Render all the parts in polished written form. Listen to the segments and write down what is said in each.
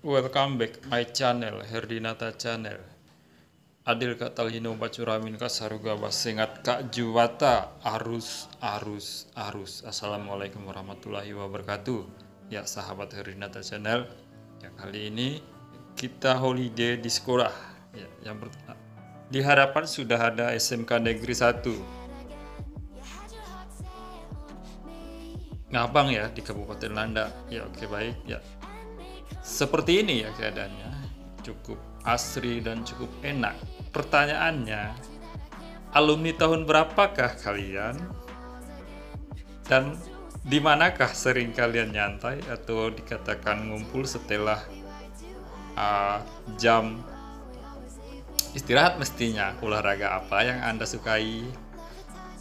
Welcome back my channel Herdinata channel. Adil Katalino Bacuramin Kasaruga Basengat Kak Juwata arus. Assalamualaikum warahmatullahi wabarakatuh. Ya sahabat Herdinata channel. Ya kali ini kita holiday di sekolah. Ya, diharapkan sudah ada SMK Negeri 1 Ngabang ya di Kabupaten Landa. Ya oke baik ya. Seperti ini ya keadaannya, cukup asri dan cukup enak. Pertanyaannya, alumni tahun berapakah kalian? Dan di manakah sering kalian nyantai atau dikatakan ngumpul setelah jam istirahat mestinya? Olahraga apa yang Anda sukai?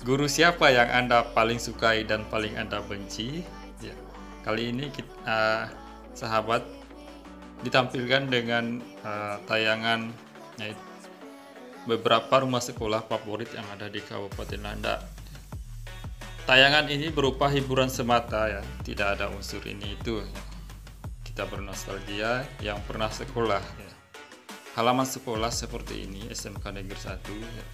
Guru siapa yang Anda paling sukai dan paling Anda benci? Ya, kali ini kita, sahabat ditampilkan dengan tayangan beberapa rumah sekolah favorit yang ada di Kabupaten Landa. Tayangan ini berupa hiburan semata ya, tidak ada unsur ini itu. Kita bernostalgia yang pernah sekolah ya. Halaman sekolah seperti ini SMK Negeri 1 ya.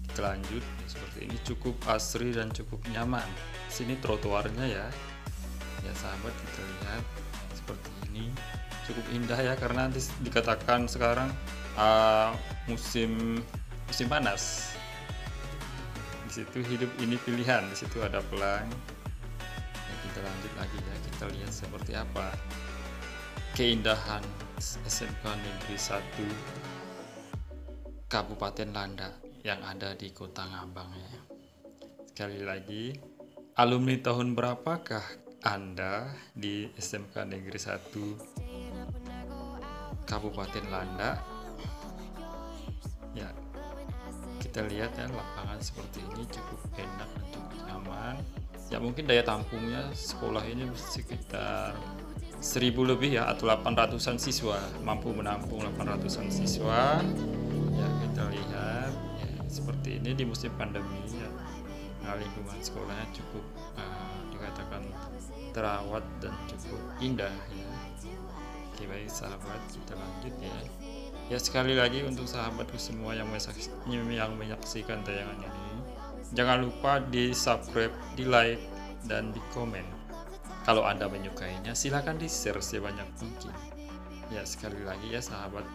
Kita lanjut ya, seperti ini cukup asri dan cukup nyaman. Sini trotoarnya ya. Ya sahabat, kita lihat seperti ini cukup indah ya, karena nanti dikatakan sekarang musim panas. Di situ hidup ini pilihan, di situ ada pelang. Ya, kita lanjut lagi ya, kita lihat seperti apa keindahan SMK Negeri 1 Kabupaten Landa yang ada di Kota Ngabang ya. Sekali lagi, alumni tahun berapakah Anda di SMK Negeri 1 Kabupaten Landa? Ya, kita lihat ya, lapangan seperti ini cukup enak dan cukup nyaman. Ya mungkin daya tampungnya sekolah ini sekitar 1000 lebih ya, atau 800-an siswa, mampu menampung 800-an siswa. Ya kita lihat ya, seperti ini di musim pandemi ya. Lingkungan sekolahnya cukup dikatakan terawat dan cukup indah ya. Oke baik sahabat, kita lanjut ya. Ya sekali lagi untuk sahabatku semua yang menyaksikan tayangan ini, jangan lupa di subscribe, di like, dan di komen. Kalau Anda menyukainya silahkan di share sebanyak mungkin. Ya sekali lagi ya sahabat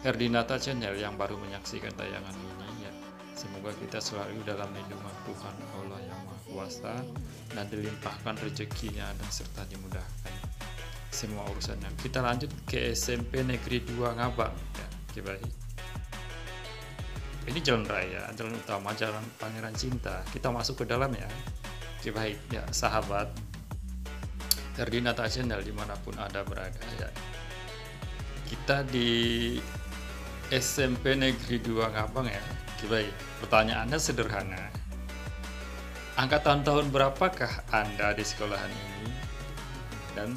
Herdinata channel yang baru menyaksikan tayangan ini ya, semoga kita selalu dalam lindungan Tuhan Allah yang Maha Kuasa dan dilimpahkan rezekinya dan serta dimudahkan semua urusannya. Kita lanjut ke SMP Negeri 2 Ngabang ya. Oke baik. Ini jalan raya, jalan utama, jalan Pangeran Cinta. Kita masuk ke dalam ya. Oke baik ya sahabat Herdinata channel dimanapun Anda berada ya. Kita di SMP Negeri 2 Ngabang ya. Oke baik, pertanyaannya sederhana. Angkatan tahun berapakah Anda di sekolahan ini? Dan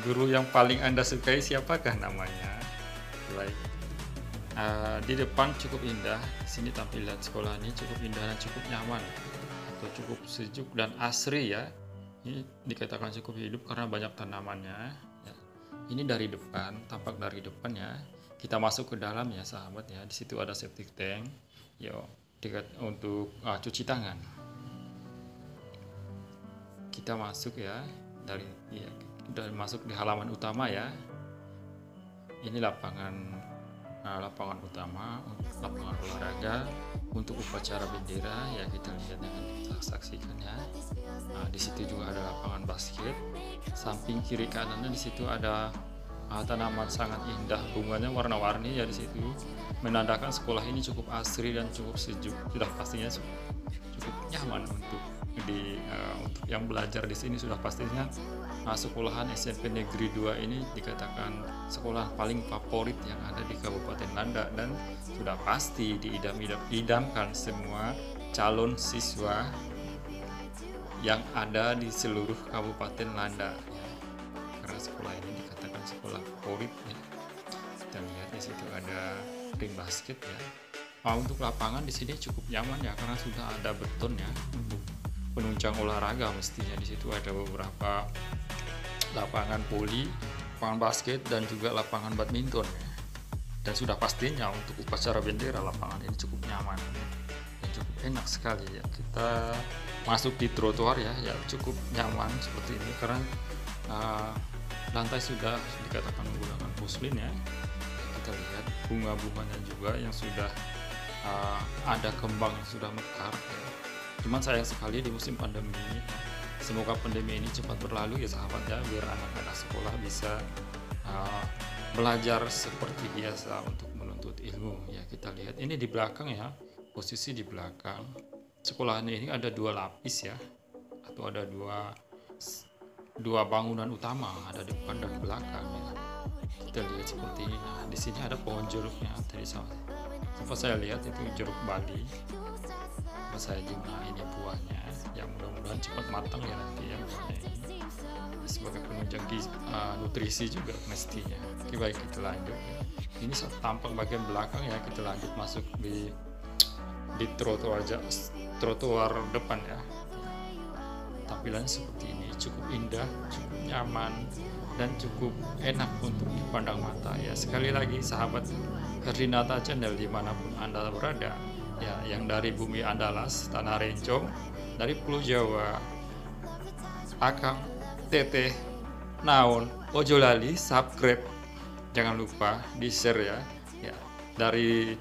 guru yang paling Anda sukai siapakah namanya? Baik. Di depan cukup indah. Sini tampilan sekolah ini cukup indah dan cukup nyaman, atau cukup sejuk dan asri ya. Ini dikatakan cukup hidup karena banyak tanamannya. Ya. Ini dari depan, tampak dari depan ya. Kita masuk ke dalam ya sahabat ya. Di situ ada septic tank. Yo, untuk cuci tangan. Kita masuk ya dari masuk di halaman utama ya. Ini lapangan utama, lapangan olahraga untuk upacara bendera ya, kita lihat dengan kita saksikan ya. Di situ juga ada lapangan basket. Samping kiri kanannya di situ ada tanaman sangat indah, bunganya warna-warni ya di situ, menandakan sekolah ini cukup asri dan cukup sejuk. Sudah pastinya cukup nyaman untuk yang belajar di sini. Sudah pastinya sekolahan SMP Negeri 2 ini dikatakan sekolah paling favorit yang ada di Kabupaten Landa, dan sudah pasti diidamkan semua calon siswa yang ada di seluruh Kabupaten Landa ya. Karena sekolah ini dikatakan sekolah favorit ya. Kita lihat di situ ada ring basket ya. Untuk lapangan di sini cukup nyaman ya, karena sudah ada beton ya untuk penunjang olahraga. Mestinya di situ ada beberapa lapangan voli lapangan basket dan juga lapangan badminton ya. Dan sudah pastinya untuk upacara bendera lapangan ini cukup nyaman ya. Dan cukup enak sekali ya. Kita masuk di trotoar ya, cukup nyaman seperti ini karena lantai sudah dikatakan menggunakan porselin ya. Kita lihat bunga-bunganya juga yang sudah ada kembang yang sudah mekar ya. Cuman sayang sekali di musim pandemi ini. Semoga pandemi ini cepat berlalu ya sahabat ya, biar anak-anak sekolah bisa belajar seperti biasa untuk menuntut ilmu ya. Kita lihat ini di belakang ya, posisi di belakang sekolah ini ada 2 lapis ya, atau ada dua bangunan utama, ada depan dan belakang ya. Kita lihat seperti ini. Nah, di sini ada pohon jeruknya tadi sempat saya lihat itu jeruk Bali. Saya juga ini buahnya yang mudah-mudahan cepat matang ya nanti ya, buahnya ini sebagai penunjang nutrisi juga mestinya. Oke, baik, kita lanjut ya. Ini tampak bagian belakang ya, kita lanjut masuk di trotoar depan ya. Tampilannya seperti ini, cukup indah, cukup nyaman, dan cukup enak untuk dipandang mata ya. Sekali lagi sahabat Ferdinata Channel dimanapun Anda berada ya, yang dari bumi Andalas, Tanah Rencong, dari Pulau Jawa, Akang, Teteh, Naon, Ojo lali, subscribe, jangan lupa di share ya. Dari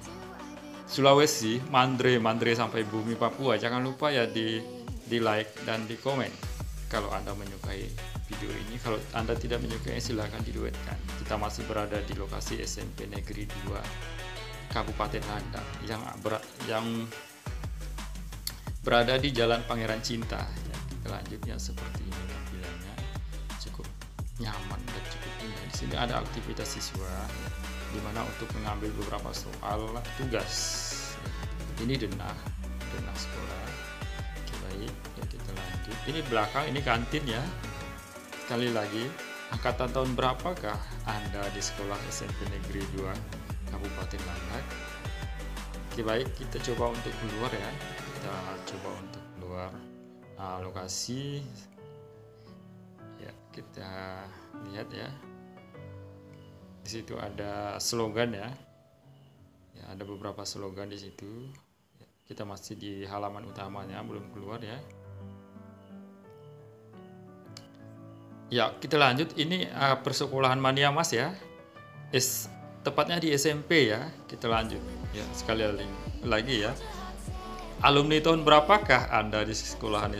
Sulawesi, Mandre sampai bumi Papua, jangan lupa ya di like dan di komen kalau Anda menyukai video ini. Kalau Anda tidak menyukai silahkan diduetkan. Kita masih berada di lokasi SMP Negeri 2 Kabupaten Landak yang berada di Jalan Pangeran Cinta ya. Kita lanjutnya seperti ini, tampilannya cukup nyaman dan cukup indah. Di sini ada aktivitas siswa ya, di mana untuk mengambil beberapa soal tugas ya. Ini denah sekolah. Oke, baik ya, kita lanjut. Ini belakang, ini kantin ya. Sekali lagi, angkatan tahun berapakah Anda di sekolah SMP Negeri 2 Kabupaten Landak? Oke, baik, kita coba untuk keluar ya. Kita coba untuk keluar lokasi ya. Kita lihat ya, di situ ada slogan ya. Ada beberapa slogan di situ ya. Kita masih di halaman utamanya, belum keluar ya. Ya, kita lanjut. Ini persekolahan Mania Mas ya, tepatnya di SMP ya. Kita lanjut ya, sekali lagi ya. Alumni tahun berapakah Anda di sekolahan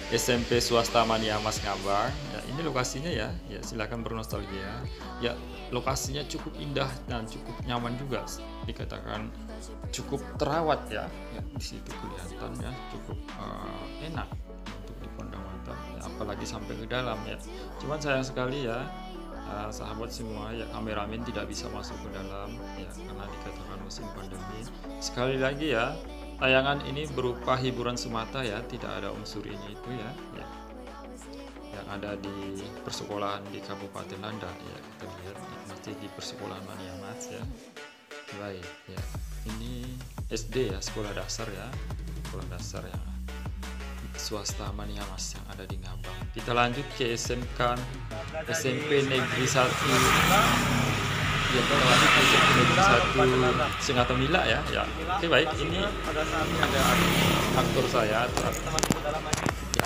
SMP swasta Mania Mas Ngabang ya? Ini lokasinya ya, silakan bernostalgia ya. Lokasinya cukup indah dan cukup nyaman juga, dikatakan cukup terawat ya. Di situ kelihatan ya, cukup enak untuk dipandang mata ya, apalagi sampai ke dalam ya. Cuman sayang sekali ya, sahabat semua ya, kameramen tidak bisa masuk ke dalam ya, karena dikatakan musim pandemi. Sekali lagi ya, tayangan ini berupa hiburan semata ya, tidak ada unsur ini itu ya, yang ada di persekolahan di Kabupaten Landak ya. Kita lihat masih di persekolahan Mania Mas ya. Baik ya, ini SD ya, sekolah dasar ya, sekolah dasar ya, swasta Mania Mas yang ada di Ngabang. Kita lanjut ke SMP Negeri 1 ya, kita lanjut ke SMP Negeri 1 Sengatemila ya. Oke, baik, ini ada aktor saya ya,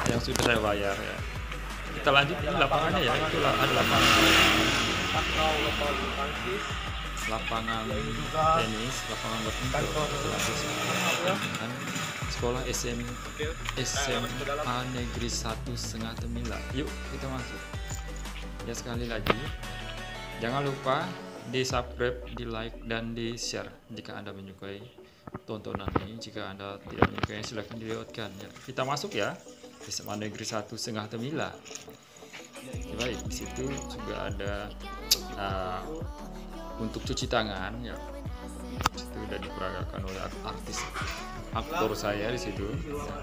yang sudah saya bayar ya. Kita lanjut, ini lapangannya ya, itu ada lapangan tenis, lapangan badminton. Sekolah SMA Negeri 1 Sengatemila. Yuk kita masuk ya. Sekali lagi, jangan lupa di subscribe, di like, dan di share jika Anda menyukai tontonan ini. Jika Anda tidak menyukai silahkan dilewatkan ya. Kita masuk ya, SMA Negeri 1 Sengatemila. Baik, di situ juga ada untuk cuci tangan ya. Itu sudah diperagakan oleh aktor saya di situ.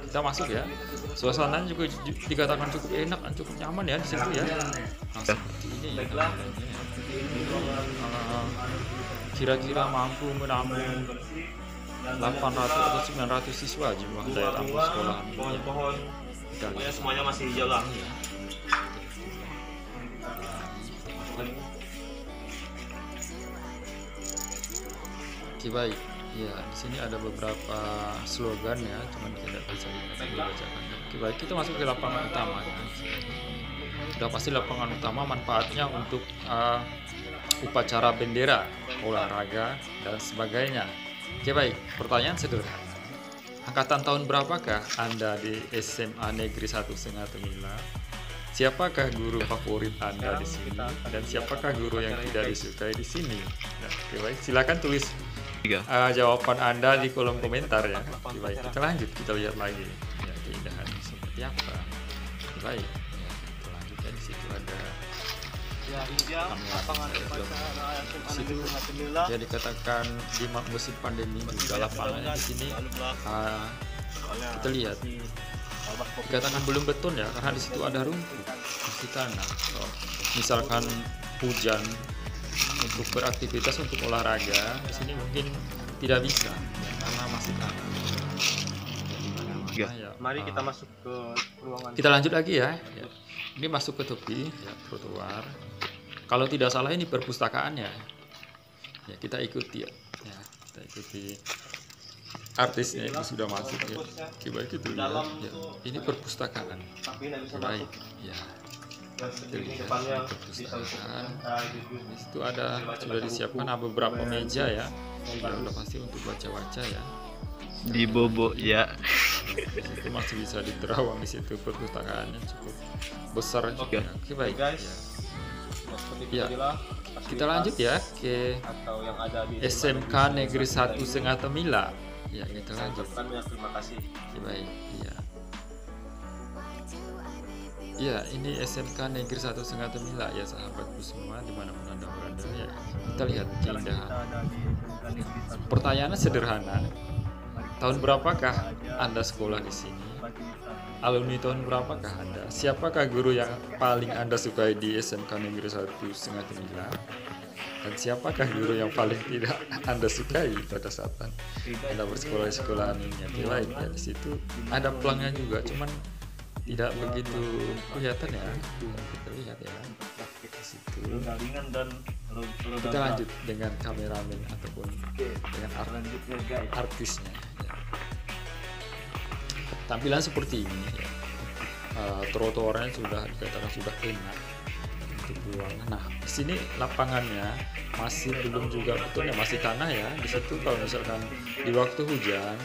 Kita masuk ya. Suasananya juga dikatakan cukup enak dan cukup nyaman ya di situ ya. Seperti ini ya. Kira-kira mampu menampung 800 atau 900 siswa jumlah daya tampung sekolah ini. Semuanya masih hijau lah. Oke, baik. Ya, di sini ada beberapa slogan ya, cuman tidak bisa dibacakan. Oke, baik, kita masuk ke lapangan utama. Sudah pasti lapangan utama manfaatnya untuk upacara bendera, olahraga, dan sebagainya. Oke, baik, pertanyaan sederhana. Angkatan tahun berapakah Anda di SMA Negeri 1 Sengatemila? Siapakah guru favorit Anda di sini? Dan siapakah guru yang tidak disukai di sini? Nah, oke, baik, silakan tulis jawaban Anda di kolom komentar ya. Oke, baik, kita lanjut, kita lihat lagi ya, keindahan seperti apa. Oke, baik, ya, kita lanjut ya. Di situ ada lapangan situ ya, dikatakan di musim pandemi juga lapangannya di sini kita lihat dikatakan belum beton ya, karena di situ ada rumput di tanah. Misalkan hujan untuk beraktivitas untuk olahraga di sini mungkin tidak bisa ya, karena masih tanah. Ya, mari kita masuk ke ruangan. Kita lanjut lagi ya. Ini masuk ke tepi ya, trotoar. Kalau tidak salah ini perpustakaan ya. Ya, kita ikuti ya. Kita ikuti artisnya ini sudah masuk ya. Oke, baik, itu ya. Ini perpustakaan. Baik ya. Kita lihat perpustakaan. Di situ ada sudah disiapkan beberapa meja ya. Sudah pasti untuk baca-baca ya. Di bobo ya. Itu masih bisa diterawang di situ, perpustakaannya cukup besar juga. Oke, baik ya. Kita lanjut ya ke SMK Negeri 1 Sengatemila ya, kita lanjut. Terima kasih. Oke, baik ya. Ya, ini SMK Negeri 1 Sengatemila ya, sahabatku semua dimanapun Anda berada ya. Kita lihat keindahan. Pertanyaannya sederhana. Tahun berapakah Anda sekolah di sini? Alumni tahun berapakah Anda? Siapakah guru yang paling Anda sukai di SMK Negeri 1 Sengatemila? Dan siapakah guru yang paling tidak Anda sukai pada saat Anda bersekolah di sekolahan ini? Lain ya, di situ ada pelangnya juga, cuman tidak begitu kelihatan ya. Kita lihat ya. Di situ. Kita lanjut dengan kameramen ataupun dengan artisnya. Ya. Tampilan seperti ini ya. Trotoarnya sudah dikatakan sudah enak untuk ruangan. Nah, di sini lapangannya masih belum juga betul ya, masih tanah ya. Di situ kalau misalkan di waktu hujan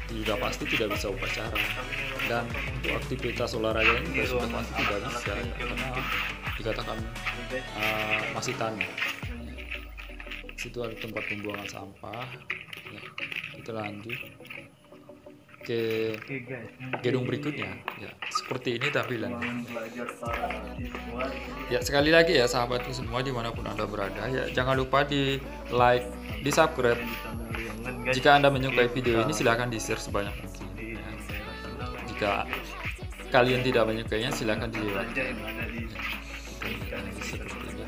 tidak pasti tidak bisa upacara, dan untuk aktivitas olahraga ini sudah pasti tidak bisa ya, karena dikatakan masih tanah. Di situ ada tempat pembuangan sampah ya. Kita lanjut ke gedung berikutnya ya, seperti ini tampilannya ya. Sekali lagi ya sahabatku semua dimanapun Anda berada ya, jangan lupa di like, di subscribe. Jika Anda menyukai video ini silahkan di share sebanyak mungkin ya. Jika kalian tidak menyukainya silahkan dilewatkan ya. Seperti ini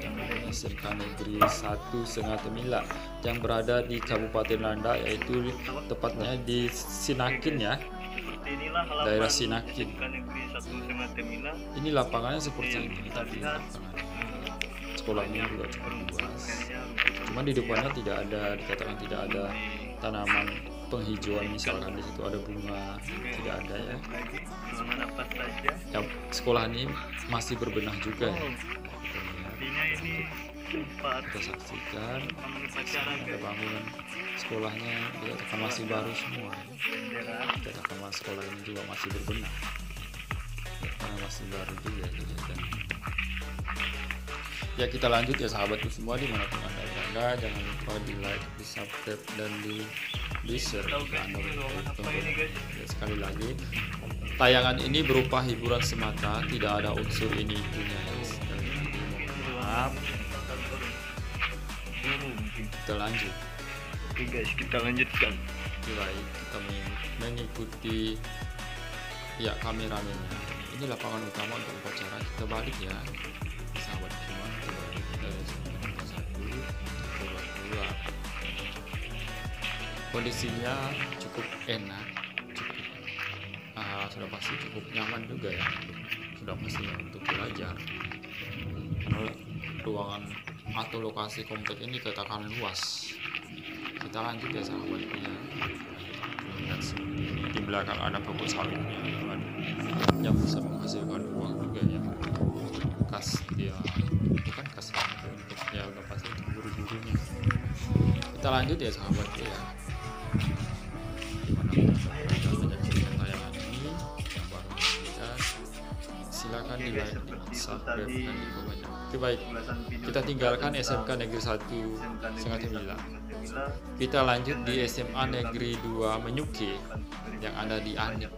SMK Negeri 1 Sengatemila yang berada di Kabupaten Landak, yaitu tepatnya di Sinakin ya, daerah Sinakin. Ini lapangannya seperti ini, tapi sekolahnya juga cukup luas. Cuman di depannya tidak ada, dikatakan tidak ada tanaman penghijauan, misalkan di situ ada bunga, tidak ada ya. Ya, sekolah ini masih berbenah juga ya. Kita saksikan ada bangunan sekolahnya, dikatakan masih baru semua. Dikatakan sekolah ini juga masih berbenah ya, karena masih baru juga ya. Ya, kita lanjut ya sahabatku semua dimanapun Anda berada. Jangan lupa di like, di subscribe, dan di share jika Anda beruntung. Ya, sekali lagi tayangan ini berupa hiburan semata, tidak ada unsur ini itunya ya. Maaf. Kita lanjut. Oke guys, kita lanjutkan. Baik, kita mengikuti ya kameramennya. Ini lapangan utama untuk upacara. Kita balik ya sahabat semua, kita balik dari satu keluar. Kondisinya cukup enak, sudah pasti cukup nyaman juga ya, sudah pasti untuk belajar. Karena ruangan atau lokasi komplek ini dikatakan luas, Kita lanjut ya sahabat ya. Lihat di belakang ada pokok sawitnya yang bisa menghasilkan uang juga ya, kas dia bukan kas untuk ya udah pasti untuk guru-gurunya. Kita lanjut ya sahabat ya. Dimana menyaksikan tayangan ini yang baru kita silakan di like, subscribe dan di komen. Oke baik, kita tinggalkan SMK Negeri 1 Sungai Tembilang. Kita lanjut di SMA Negeri 2 Menyuke yang ada di Anit.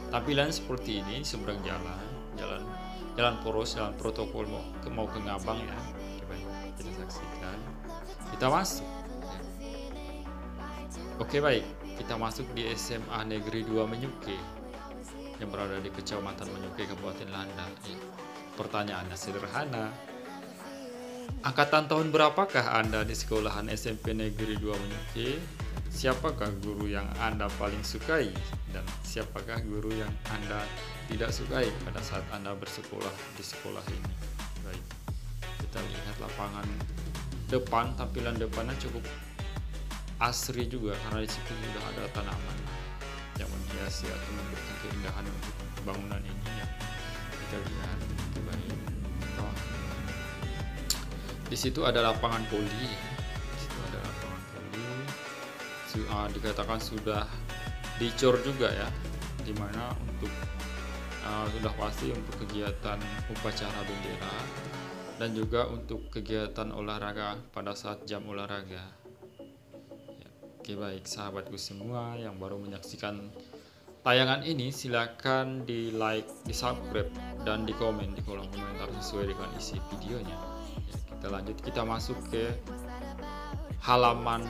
Tampilan seperti ini, seberang jalan poros, jalan protokol mau ke Ngabang ya. Coba kita saksikan. Kita masuk. Oke baik, kita masuk di SMA Negeri 2 Menyuke yang berada di Kecamatan Menyuke, Kabupaten Landa. Pertanyaannya sederhana. Angkatan tahun berapakah Anda di sekolahan SMP Negeri 2 Menyuke? Siapakah guru yang Anda paling sukai? Dan siapakah guru yang Anda tidak sukai pada saat Anda bersekolah di sekolah ini? Baik, kita lihat lapangan depan, tampilan depannya cukup asri juga karena di situ sudah ada tanaman yang menghiasi atau memberikan keindahan untuk bangunan ini ya. Kita lihat baik. Di situ ada lapangan voli. Di situ ada lapangan voli. Dikatakan sudah dicor juga ya, dimana untuk sudah pasti untuk kegiatan upacara bendera dan juga untuk kegiatan olahraga pada saat jam olahraga ya. Oke baik sahabatku semua yang baru menyaksikan tayangan ini, silakan di like, di subscribe dan di komen di kolom komentar sesuai dengan isi videonya ya. Kita lanjut, kita masuk ke halaman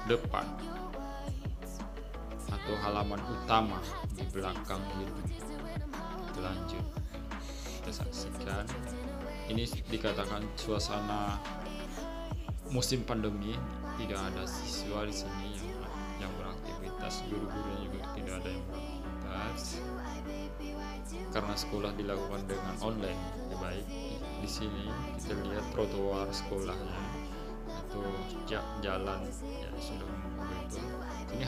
depan atau halaman utama di belakang gedung. Kita lanjut, kita saksikan. Ini dikatakan suasana musim pandemi, tidak ada siswa di sini yang beraktivitas, guru-gurunya juga tidak ada yang beraktivitas karena sekolah dilakukan dengan online. Baik, di sini kita lihat trotoar sekolahnya atau jalan ya sudah betul. Ini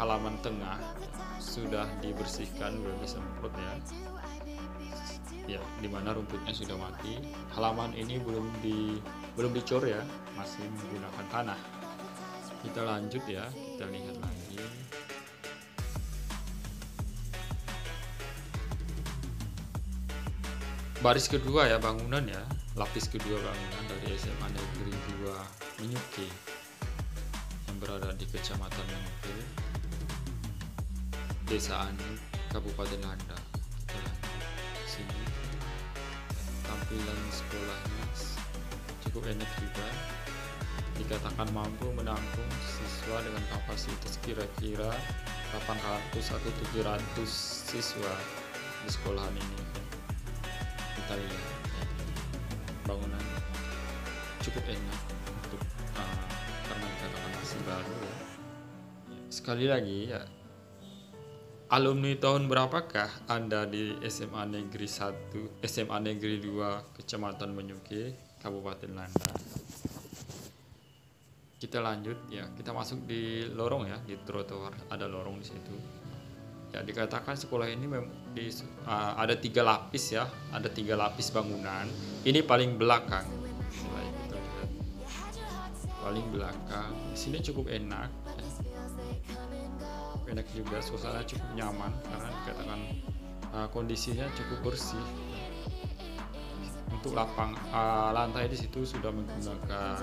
halaman tengah sudah dibersihkan, sudah disemprot ya, dimana rumputnya sudah mati. Halaman ini belum dicor ya, masih menggunakan tanah. Kita lanjut ya, kita lihat lagi. Baris kedua ya bangunan ya, lapis kedua bangunan dari SMA Negeri 2 Menyuke yang berada di Kecamatan Menyuke, Desa Anit, Kabupaten Landa. Kita lanjut sini. Tampilan sekolahnya cukup enak juga, dikatakan mampu menampung siswa dengan kapasitas kira-kira 800 atau 700 siswa di sekolahan ini. Kita lihat bangunan cukup enak untuk karena dikatakan masih baru ya. Sekali lagi ya, alumni tahun berapakah Anda di SMA Negeri 1, SMA Negeri 2 Kecamatan Menyuke, Kabupaten Landa? Kita lanjut ya, kita masuk di lorong ya, di trotoar ada lorong di situ. Ya dikatakan sekolah ini ada 3 lapis ya, ada 3 lapis bangunan. Ini paling belakang. Mulai kita lihat paling belakang. Di sini cukup enak. Enak juga, suasana cukup nyaman karena dikatakan kondisinya cukup bersih. Untuk lantai di situ sudah menggunakan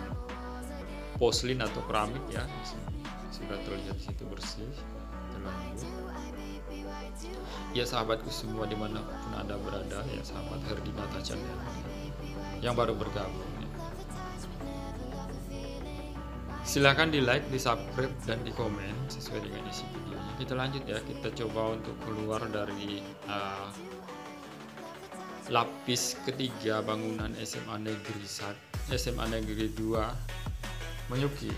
porselin atau keramik ya, sudah terlihat di situ bersih. Lanjut ya sahabatku semua dimanapun Anda berada ya, sahabat Herdinata Channel yang baru bergabung ya. Silahkan di like, di subscribe dan di komen sesuai dengan isi videonya. Kita lanjut ya, kita coba untuk keluar dari lapis ketiga bangunan SMA Negeri 2 Menyuke.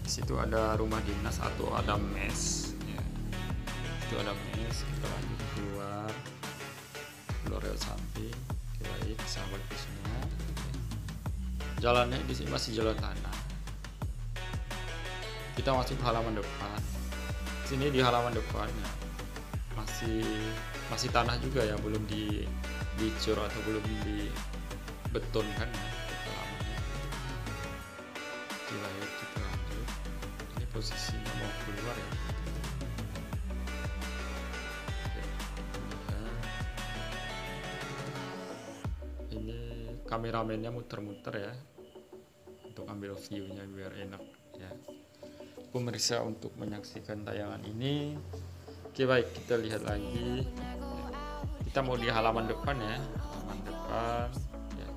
Di situ ada rumah dinas atau ada mes ya. Itu ada mes. Kita lanjut keluar rel samping. Oke, baik sahabatku semua. Jalannya di sini masih jalan tanah. kita masuk ke halaman depan. Sini di halaman depannya masih tanah juga ya, belum dicor atau belum dibetonkan ya halamannya. Kita lanjut. Ini posisinya mau keluar ya. Ini kameramennya muter-muter ya untuk ambil view-nya biar enak ya pemirsa untuk menyaksikan tayangan ini. Oke baik, kita lihat lagi. Kita mau di halaman depan ya, halaman depan ya.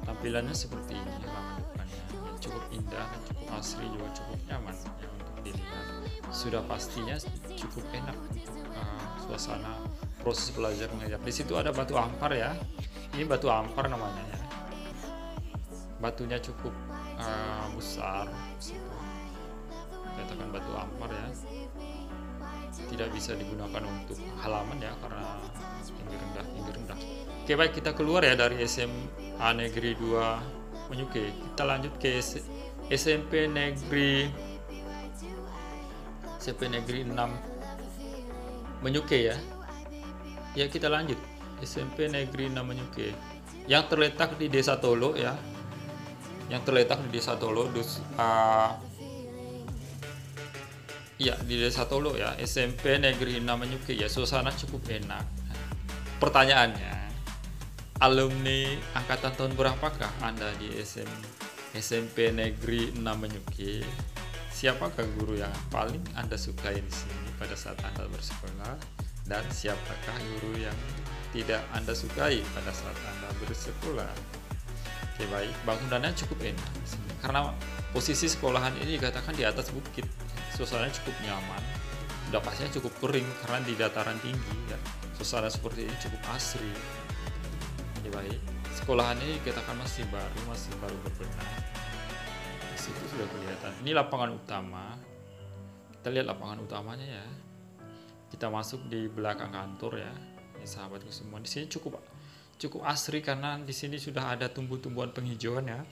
Tampilannya seperti ini halaman depannya ya, cukup indah dan cukup asri, juga cukup nyaman ya untuk dilihat. Sudah pastinya cukup enak untuk suasana proses belajar mengajar. Di situ ada batu ampar ya, ini batu ampar namanya ya. Batunya cukup besar, katakan batu ampar ya, tidak bisa digunakan untuk halaman ya karena tinggi rendah. Oke baik, kita keluar ya dari SMA Negeri 2 Menyuke. Kita lanjut ke SMP Negeri 6 Menyuke ya. Ya kita lanjut SMP Negeri 6 Menyuke yang terletak di Desa Tolo ya. Di Desa Tolo ya, SMP Negeri 6 Menyuke ya. Suasana cukup enak. Pertanyaannya, alumni angkatan tahun berapakah Anda di SMP Negeri 6 Menyuke? Siapakah guru yang paling Anda sukai di sini pada saat Anda bersekolah, dan siapakah guru yang tidak Anda sukai pada saat Anda bersekolah? Oke baik, bangunannya cukup enak karena posisi sekolahan ini dikatakan di atas bukit. Suasananya cukup nyaman, udah pastinya cukup kering karena di dataran tinggi ya. Suasana seperti ini cukup asri. Oke baik, sekolahan ini dikatakan masih baru berbenah. Di situ sudah kelihatan. Ini lapangan utama. Kita lihat lapangan utamanya ya. Kita masuk di belakang kantor ya. Ini sahabatku semua. Di sini cukup asri karena di sini sudah ada tumbuh-tumbuhan penghijauan ya,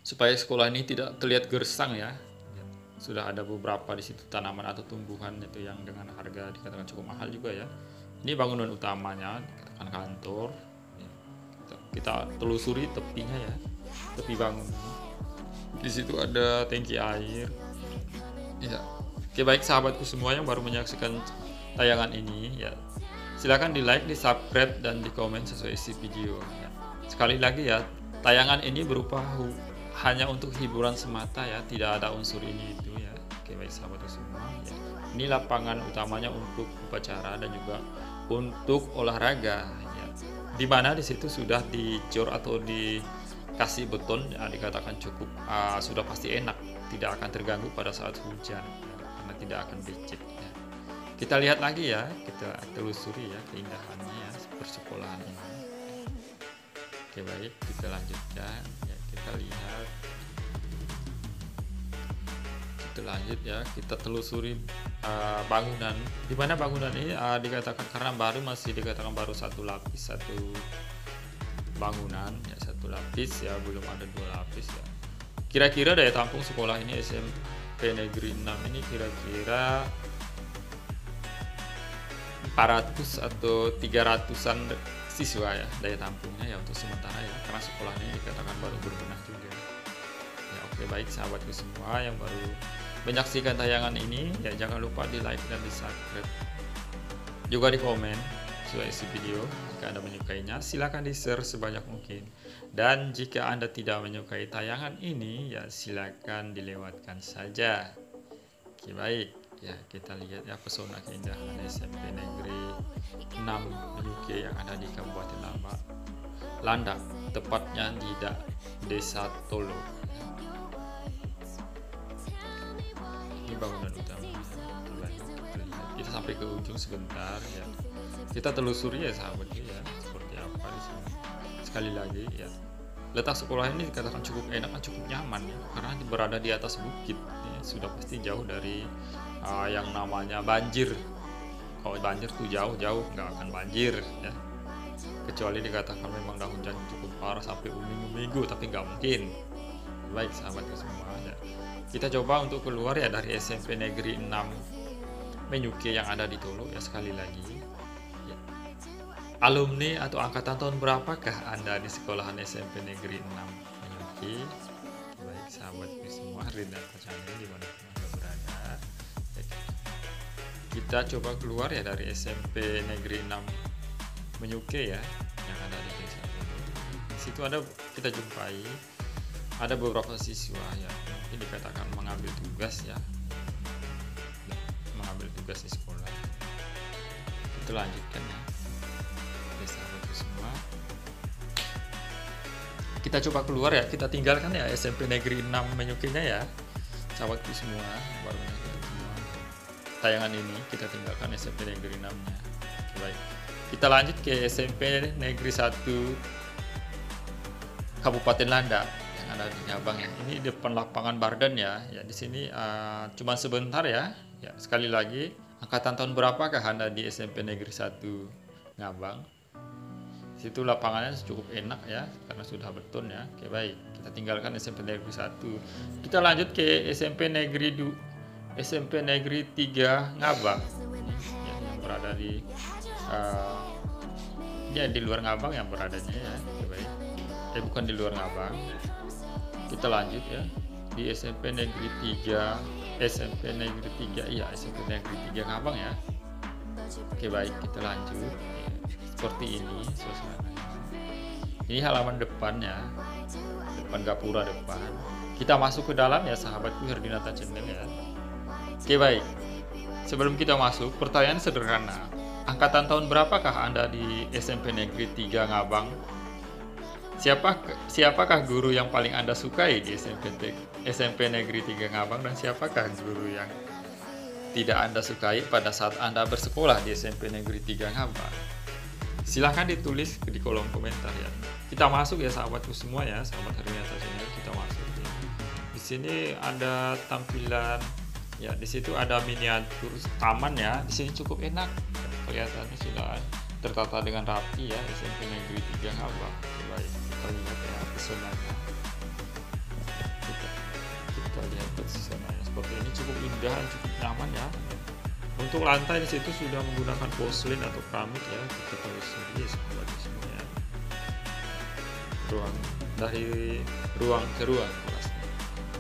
supaya sekolah ini tidak terlihat gersang ya. Sudah ada beberapa di situ tanaman atau tumbuhan itu yang dengan harga dikatakan cukup mahal juga ya. Ini bangunan utamanya dikatakan kantor. Kita telusuri tepinya ya, tepi bangunan. Di situ ada tangki air. Ya. Oke baik sahabatku semua yang baru menyaksikan tayangan ini ya, silakan di like, di subscribe, dan di komen sesuai isi video ya. Sekali lagi ya, tayangan ini berupa hanya untuk hiburan semata ya, tidak ada unsur ini itu ya. Oke baik sahabatku semua ya. Ini lapangan utamanya untuk upacara dan juga untuk olahraga ya. Dimana di situ sudah dicor atau dikasih beton ya, dikatakan cukup sudah pasti enak, tidak akan terganggu pada saat hujan ya, karena tidak akan becek ya. Kita lihat lagi ya, kita telusuri ya keindahannya ya persekolahan ini. Oke baik, kita lanjutkan ya, kita lanjut ya, kita telusuri bangunan. Di mana bangunan ini dikatakan karena masih dikatakan baru satu bangunan ya, satu lapis ya, belum ada dua lapis ya. Kira-kira daya tampung sekolah ini SMP Negeri 6 ini kira-kira 400 atau 300-an siswa ya daya tampungnya ya untuk sementara ya, karena sekolah ini dikatakan baru berbenah juga ya. Oke baik sahabatku semua yang baru menyaksikan tayangan ini ya, jangan lupa di like dan di subscribe, juga di komen sesuai isi video. Jika Anda menyukainya silakan di share sebanyak mungkin, dan jika Anda tidak menyukai tayangan ini ya silakan dilewatkan saja. Oke baik ya, kita lihat ya pesona keindahan SMP Negeri 6 Menyuke yang ada di Kabupaten Landak, tepatnya di Desa Tolo. Ini bangunan utama. Kita sampai ke ujung sebentar ya. Kita telusuri ya sahabat ya, seperti apa di sini. Sekali lagi ya, letak sekolah ini dikatakan cukup enak dan cukup nyaman ya, karena berada di atas bukit ya, sudah pasti jauh dari yang namanya banjir. Kalau banjir tuh jauh nggak akan banjir ya, kecuali dikatakan memang dah hujan cukup parah sampai minggu-minggu, tapi nggak mungkin Baik sahabatku semua ya. Kita coba untuk keluar ya dari SMP Negeri 6 Menyuke yang ada di Solo ya, sekali lagi. Ya. Alumni atau angkatan tahun berapakah Anda di sekolahan SMP Negeri 6 Menyuke? Baik sahabatku semua, Rinata Channel dimanapun Anda berada. Ya, kita coba keluar ya dari SMP Negeri 6 Menyuke ya, yang ada di desa. Di situ kita jumpai ada beberapa siswa ya, mungkin dikatakan mengambil tugas ya, mengambil tugas di sekolah. Kita lanjutkan ya, oke sahabatku semua. Kita coba keluar ya, kita tinggalkan ya SMP Negeri 6 Menyukinya ya, sahabatku semua. Baru semua tayangan ini kita tinggalkan SMP Negeri 6 nya. Oke, baik, kita lanjut ke SMP Negeri 1 Kabupaten Landak yang ada di Ngabang ya. Ini depan lapangan Bardan ya. Ya di sini cuma sebentar ya. Ya sekali lagi, angkatan tahun berapakah Anda di SMP Negeri 1 Ngabang? Situ lapangannya cukup enak ya, karena sudah beton ya. Oke baik, kita tinggalkan SMP Negeri 1. Kita lanjut ke SMP Negeri 3 Ngabang. Ya, yang berada di ya di luar Ngabang yang beradanya ya. Oke baik. Bukan di luar Ngabang. Kita lanjut ya di SMP Negeri 3 iya SMP Negeri 3 Ngabang ya. Oke baik, kita lanjut ya, seperti ini suasananya. Ini halaman depannya, depan gapura depan. Kita masuk ke dalam ya sahabatku Herdinata Channel ya. Oke baik, sebelum kita masuk, pertanyaan sederhana, angkatan tahun berapakah Anda di SMP Negeri 3 Ngabang? Siapakah guru yang paling Anda sukai di SMP Negeri 3 Ngabang, dan siapakah guru yang tidak Anda sukai pada saat Anda bersekolah di SMP Negeri 3 Ngabang? Silahkan ditulis di kolom komentar ya. Kita masuk ya sahabatku semua ya, sahabat Herdinata Channel, kita masuk ya. Di sini ada tampilan ya, di situ ada miniatur taman ya. Di sini cukup enak, kelihatannya sudah tertata dengan rapi ya, SMP Negeri 3 Ngabang. Baik, kita lihat ya pesonanya. Kita lihat pesonanya seperti ini, cukup indah dan cukup nyaman ya. Untuk lantai di situ sudah menggunakan porselin atau keramik ya, kita tahu sendiri seperti semua ya. Dari ruang ke ruang kelasnya.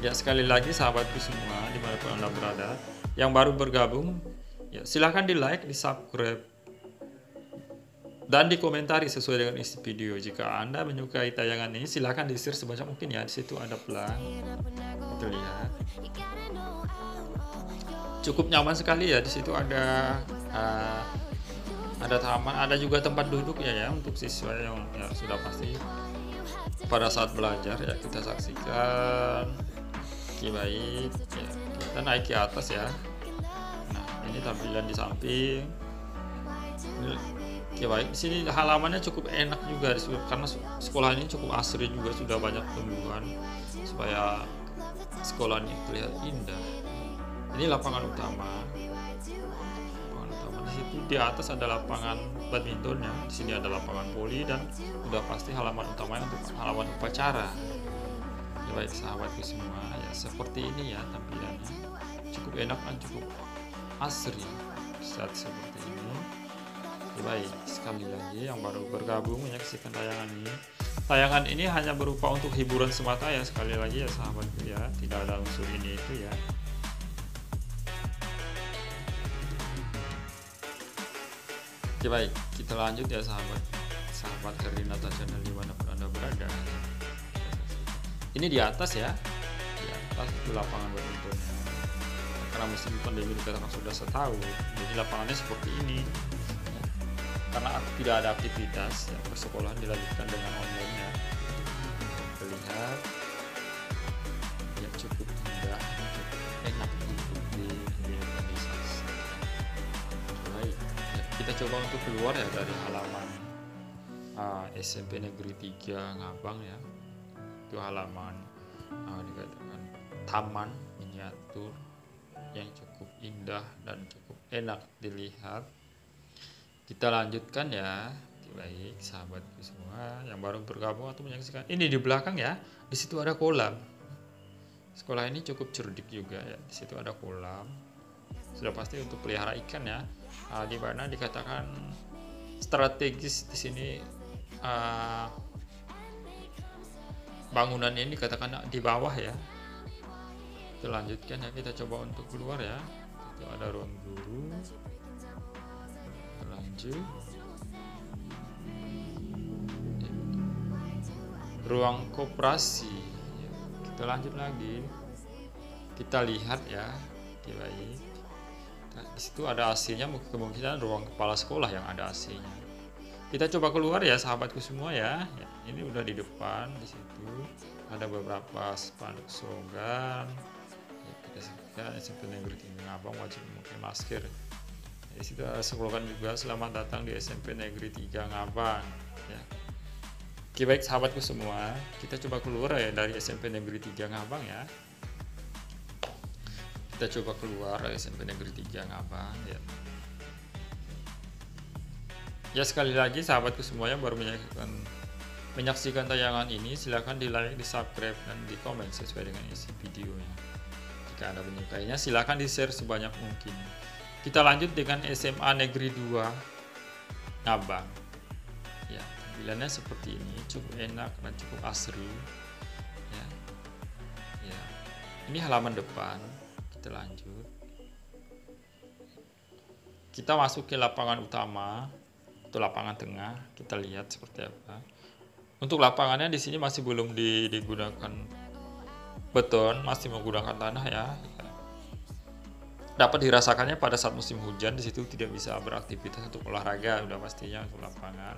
Ya sekali lagi sahabatku semua dimanapun Anda berada, yang baru bergabung ya silahkan di like, di subscribe, dan dikomentari sesuai dengan isi video. Jika Anda menyukai tayangan ini, silahkan di-share sebanyak mungkin ya. Di situ ada pelang, kita lihat. Cukup nyaman sekali ya. Di situ ada taman, ada juga tempat duduk ya untuk siswa yang ya, sudah pasti pada saat belajar ya. Kita saksikan. Oke baik, ya, kita naik ke atas ya. Nah ini tampilan di samping. Oke baik, di sini halamannya cukup enak juga karena sekolah ini cukup asri juga, sudah banyak tumbuhan supaya sekolah ini terlihat indah. Ini lapangan utama. Lapangan utama di situ di atas ada lapangan badmintonnya. Di sini ada lapangan voli dan udah pasti halaman utamanya untuk halaman upacara. Ya baik sahabatku semua ya, seperti ini ya tampilannya. Cukup enak dan cukup asri saat seperti ini. Baik, sekali lagi yang baru bergabung menyaksikan tayangan ini hanya berupa untuk hiburan semata ya, sekali lagi ya sahabatku ya, tidak ada unsur ini itu ya. Oke baik, kita lanjut ya sahabat Herdinata Channel dimanapun Anda berada. Ini di atas ya, di atas itu lapangan badmintonnya. Karena musim pandemi dikatakan sudah setahun, jadi lapangannya seperti ini. Karena tidak ada aktivitas ya, persekolahan dilanjutkan dengan online ya. Terlihat ya cukup indah, cukup enak untuk diorganisasi. Baik, ya, kita coba untuk keluar ya dari halaman SMP Negeri 3 Ngabang ya. Itu halaman dikatakan taman miniatur yang cukup indah dan cukup enak dilihat. Kita lanjutkan ya. Baik sahabatku semua yang baru bergabung atau menyaksikan, ini di belakang ya, di situ ada kolam. Sekolah ini cukup cerdik juga ya. Di situ ada kolam. Sudah pasti untuk pelihara ikan ya. Di mana dikatakan strategis di sini, bangunan ini dikatakan di bawah ya. Kita lanjutkan ya, kita coba untuk keluar ya. Itu ada ruang guru. Kita lanjut. Ruang koperasi. Kita lanjut lagi. Kita lihat ya, oke baik. Nah, di situ ada AC-nya, kemungkinan ruang kepala sekolah yang ada AC-nya. Kita coba keluar ya sahabatku semua ya. Ini udah di depan, di situ ada beberapa spanduk slogan. Ya, kita sebutkan SMP Negeri 3 Ngabang wajib memakai masker. Di situ ada slogan juga, selamat datang di SMP Negeri 3 Ngabang. Ya. Oke baik sahabatku semua, kita coba keluar ya dari SMP Negeri 3 Ngabang ya. Kita coba keluar dari SMP Negeri 3 Ngabang ya. Ya sekali lagi sahabatku semua yang baru menyaksikan tayangan ini, silahkan di like, di subscribe, dan di komen sesuai dengan isi videonya. Jika Anda menyukainya, silahkan di share sebanyak mungkin. Kita lanjut dengan SMA Negeri 2 Ngabang. Ya, tampilannya seperti ini, cukup enak dan cukup asri. Ya, ya. Ini halaman depan. Kita lanjut. Kita masuk ke lapangan utama. Untuk lapangan tengah, kita lihat seperti apa. Untuk lapangannya di sini masih belum digunakan beton, masih menggunakan tanah ya. Dapat dirasakannya pada saat musim hujan, di situ tidak bisa beraktivitas untuk olahraga, udah pastinya untuk lapangan.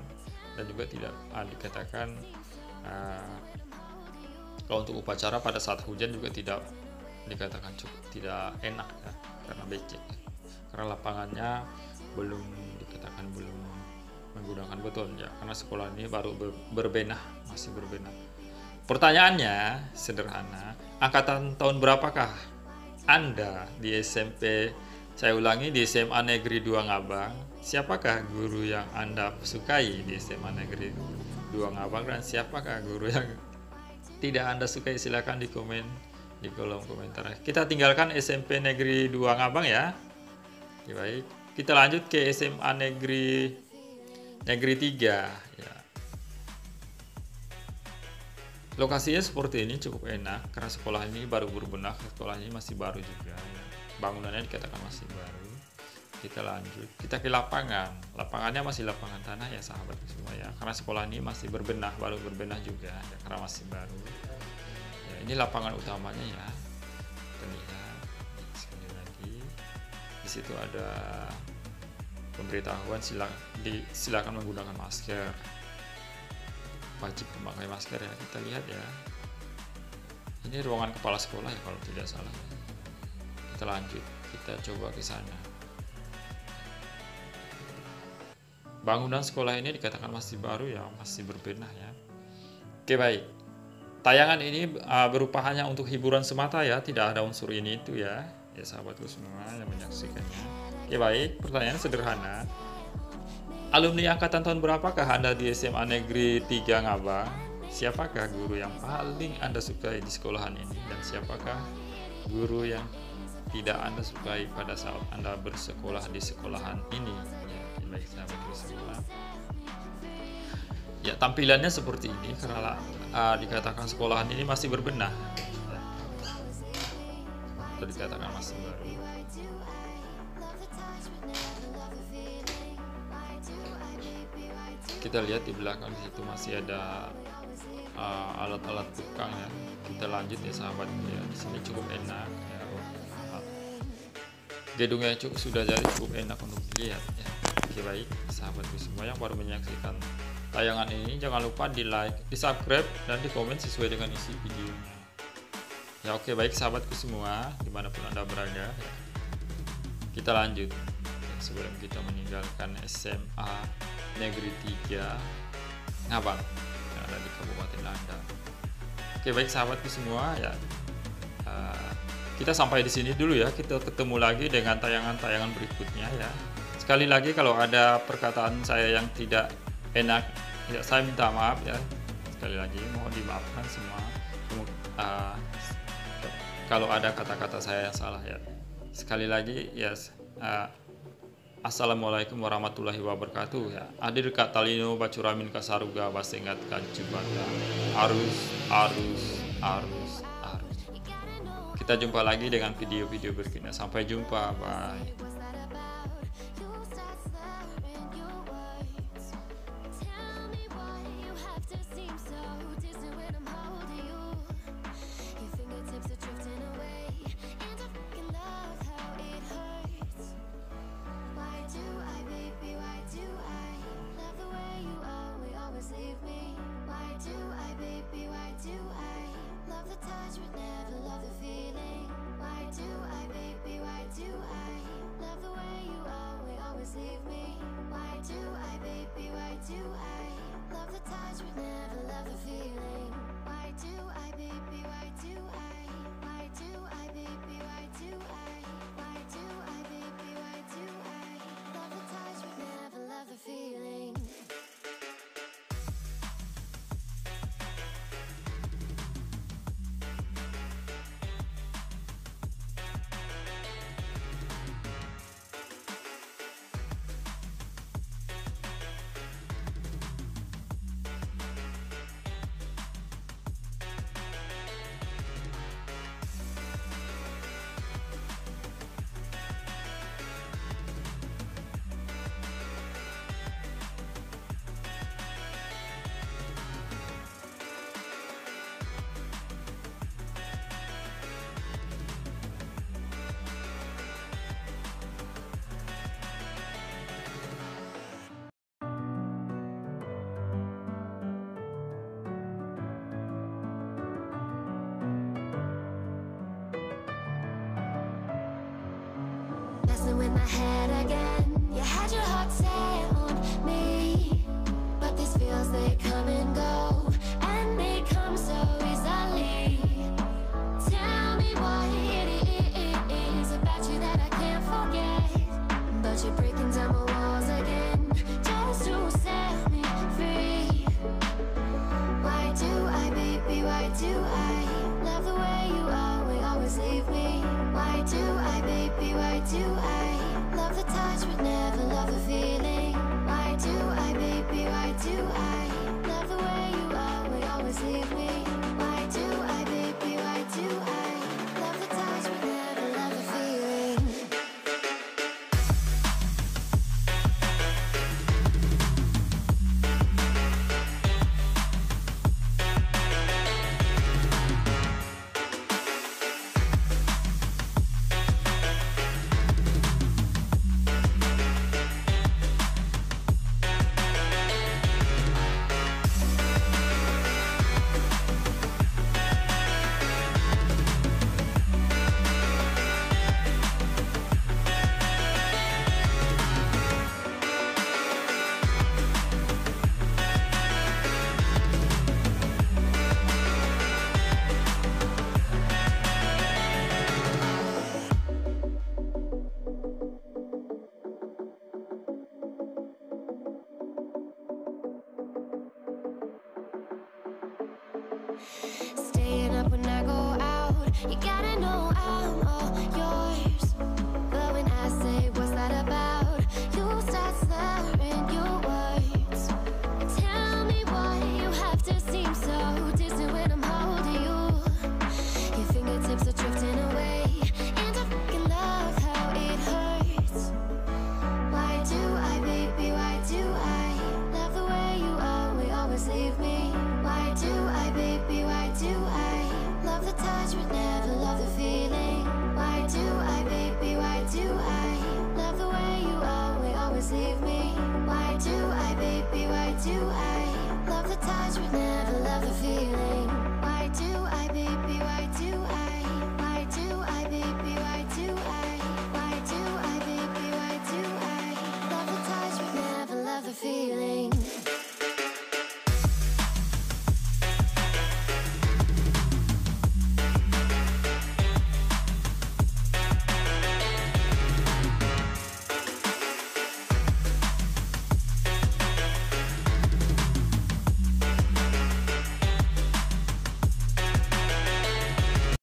Dan juga tidak dikatakan kalau untuk upacara pada saat hujan juga tidak dikatakan cukup tidak enak ya, karena becek. Karena lapangannya belum menggunakan beton ya, karena sekolah ini baru berbenah, masih berbenah. Pertanyaannya sederhana, angkatan tahun berapakah Anda di SMP, saya ulangi, di SMA Negeri 2 Ngabang? Siapakah guru yang Anda sukai di SMA Negeri 2 Ngabang, dan siapakah guru yang tidak Anda sukai? Silakan di komen di kolom komentar. Kita tinggalkan SMP Negeri 2 Ngabang ya. Oke, baik. Kita lanjut ke SMA Negeri 3 ya. Lokasinya seperti ini, cukup enak karena sekolah ini baru berbenah, sekolah ini masih baru juga ya. Bangunannya dikatakan masih baru. Kita lanjut, kita ke lapangan. Lapangannya masih lapangan tanah ya sahabat semua ya, karena sekolah ini masih berbenah, baru berbenah juga ya, karena masih baru ya. Ini lapangan utamanya ya, kita lihat sekali lagi. Di situ ada pemberitahuan, silakan menggunakan masker, wajib memakai masker ya. Kita lihat ya, ini ruangan kepala sekolah ya kalau tidak salah. Kita lanjut, kita coba ke sana. Bangunan sekolah ini dikatakan masih baru ya, masih berbenah ya. Oke baik, tayangan ini berupa hanya untuk hiburan semata ya, tidak ada unsur ini itu ya sahabatku semua yang menyaksikannya. Oke baik, pertanyaan sederhana. Alumni angkatan tahun berapakah Anda di SMA Negeri 3 Ngabang? Siapakah guru yang paling Anda sukai di sekolahan ini? Dan siapakah guru yang tidak Anda sukai pada saat Anda bersekolah di sekolahan ini? Ya, baik sahabatku semua. Ya, tampilannya seperti ini karena dikatakan sekolahan ini masih berbenah. Ya. Atau dikatakan masih baru. Kita lihat di belakang situ masih ada alat-alat tukang ya. Kita lanjut ya sahabat ya. Di sini cukup enak ya. Gedungnya sudah jadi cukup enak untuk dilihat ya. Oke baik sahabatku semua yang baru menyaksikan tayangan ini, jangan lupa di like, di subscribe, dan di komen sesuai dengan isi videonya ya. Oke baik sahabatku semua dimanapun Anda berada ya. Kita lanjut ya, sebelum kita meninggalkan SMA Negeri 3 Ngabang yang ada di Kabupaten Landang. Oke baik sahabatku semua ya, kita sampai di sini dulu ya. Kita ketemu lagi dengan tayangan-tayangan berikutnya ya. Sekali lagi kalau ada perkataan saya yang tidak enak ya, saya minta maaf ya. Sekali lagi mohon dimaafkan semua. kalau ada kata-kata saya yang salah ya. Sekali lagi ya, Assalamualaikum warahmatullahi wabarakatuh ya. Adir katalino bacuramin kasaruga basengat kajubata. Arus, arus, arus, arus. Kita jumpa lagi dengan video-video berikutnya. Sampai jumpa, bye. Messing with my head again. You had your heart set on me, but these feels, they come and go, and they come so easily. Tell me what it is about you that I can't forget, but you're breaking down my walls again just to set me free. Why do I, baby, why do I love the way you always leave me? Why do I, baby, why do I love the touch but never love the feeling? Why do I, baby, why do I love the way you always leave me? Why do I, baby, why do I love the touch but never love the feeling? Staying up when I go out, you gotta know I'm all yours.